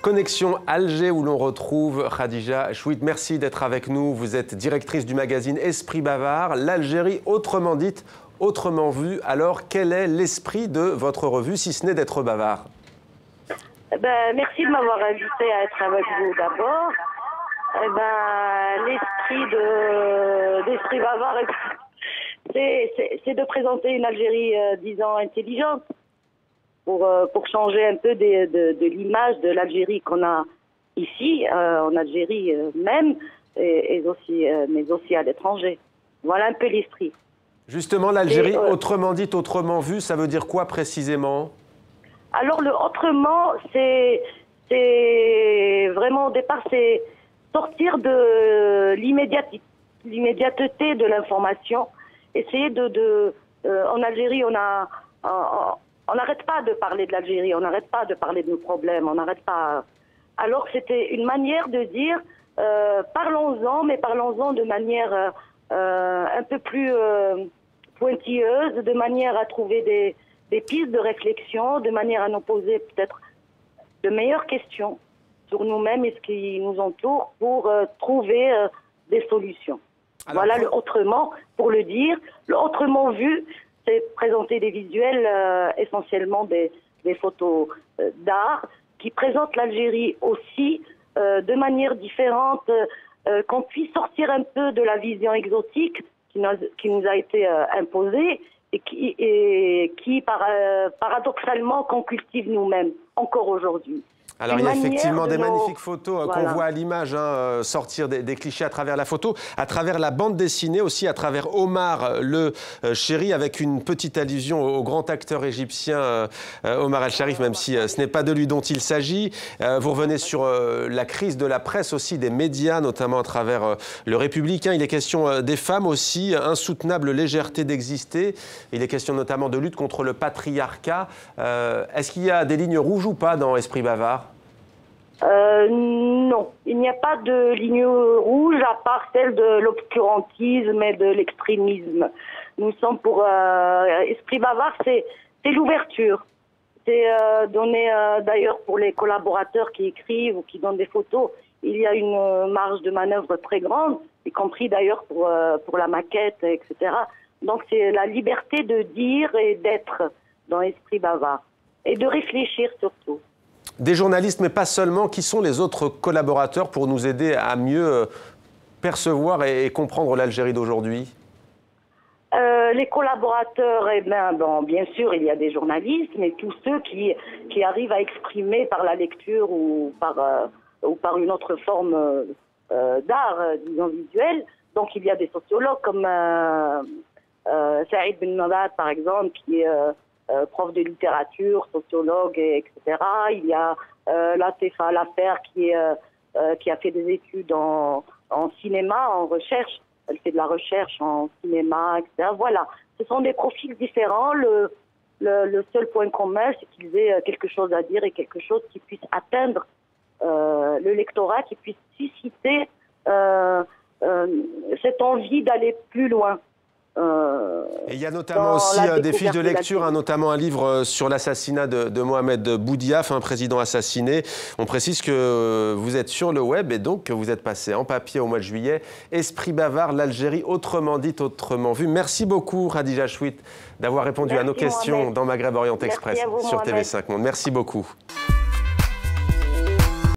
Connexion Alger où l'on retrouve Khadija Chouit. Merci d'être avec nous. Vous êtes directrice du magazine Esprit Bavard, l'Algérie autrement dite, autrement vue. Alors, quel est l'esprit de votre revue, si ce n'est d'être bavard? Merci de m'avoir invité à être avec vous d'abord. L'esprit d'Esprit Bavard, c'est de présenter une Algérie, disons, intelligente pour changer un peu de l'image de l'Algérie qu'on a ici, en Algérie même, mais aussi à l'étranger. Voilà un peu l'esprit. Justement, l'Algérie autrement dite, autrement vue, ça veut dire quoi précisément? Alors, le autrement, c'est vraiment au départ, c'est sortir de l'immédiateté de l'information. Essayer en Algérie, on n'arrête pas de parler de l'Algérie, on n'arrête pas de parler de nos problèmes, on n'arrête pas. Alors, c'était une manière de dire, parlons-en, mais parlons-en de manière un peu plus pointilleuse, de manière à trouver des pistes de réflexion, de manière à nous poser peut-être de meilleures questions sur nous-mêmes et ce qui nous entoure pour trouver des solutions. Alors, voilà le autrement, pour le dire. Le autrement vu, c'est présenter des visuels, essentiellement des photos d'art, qui présentent l'Algérie aussi de manière différente, qu'on puisse sortir un peu de la vision exotique qui nous a été imposée et qui paradoxalement, qu'on cultive nous-mêmes, encore aujourd'hui. Alors, il y a effectivement des magnifiques photos qu'on voit à l'image, sortir des clichés à travers la photo, à travers la bande dessinée aussi, à travers Omar le Chéri, avec une petite allusion au grand acteur égyptien Omar el-Sharif, même si ce n'est pas de lui dont il s'agit. Vous revenez sur la crise de la presse aussi, des médias, notamment à travers le Républicain. Il est question des femmes aussi, insoutenable légèreté d'exister. Il est question notamment de lutte contre le patriarcat. Est-ce qu'il y a des lignes rouges ou pas dans Esprit Bavard? Non, il n'y a pas de ligne rouge à part celle de l'obscurantisme et de l'extrémisme. Nous sommes pour Esprit Bavard, c'est l'ouverture. C'est donner, d'ailleurs, pour les collaborateurs qui écrivent ou qui donnent des photos, il y a une marge de manœuvre très grande, y compris d'ailleurs pour la maquette, etc. Donc c'est la liberté de dire et d'être dans Esprit Bavard et de réfléchir surtout. Des journalistes, mais pas seulement. Qui sont les autres collaborateurs pour nous aider à mieux percevoir et comprendre l'Algérie d'aujourd'hui? Les collaborateurs, bien sûr, il y a des journalistes, mais tous ceux qui arrivent à exprimer par la lecture ou par une autre forme d'art, disons visuel. Donc il y a des sociologues comme Saïd Ben Mawad, par exemple, qui est prof de littérature, sociologue, etc. Il y a Latifa Lafer qui a fait des études en cinéma, en recherche. Elle fait de la recherche en cinéma, etc. Voilà, ce sont des profils différents. Le seul point commun, c'est qu'ils aient quelque chose à dire et quelque chose qui puisse atteindre le lectorat, qui puisse susciter cette envie d'aller plus loin. Et il y a notamment aussi des fiches de lecture, notamment un livre sur l'assassinat de Mohamed Boudiaf, un président assassiné. On précise que vous êtes sur le web et donc que vous êtes passé en papier au mois de juillet. Esprit Bavard, l'Algérie autrement dite, autrement vue. Merci beaucoup, Khadija Chouit, d'avoir répondu à nos questions dans Maghreb Orient Express sur TV5 Monde. Merci beaucoup.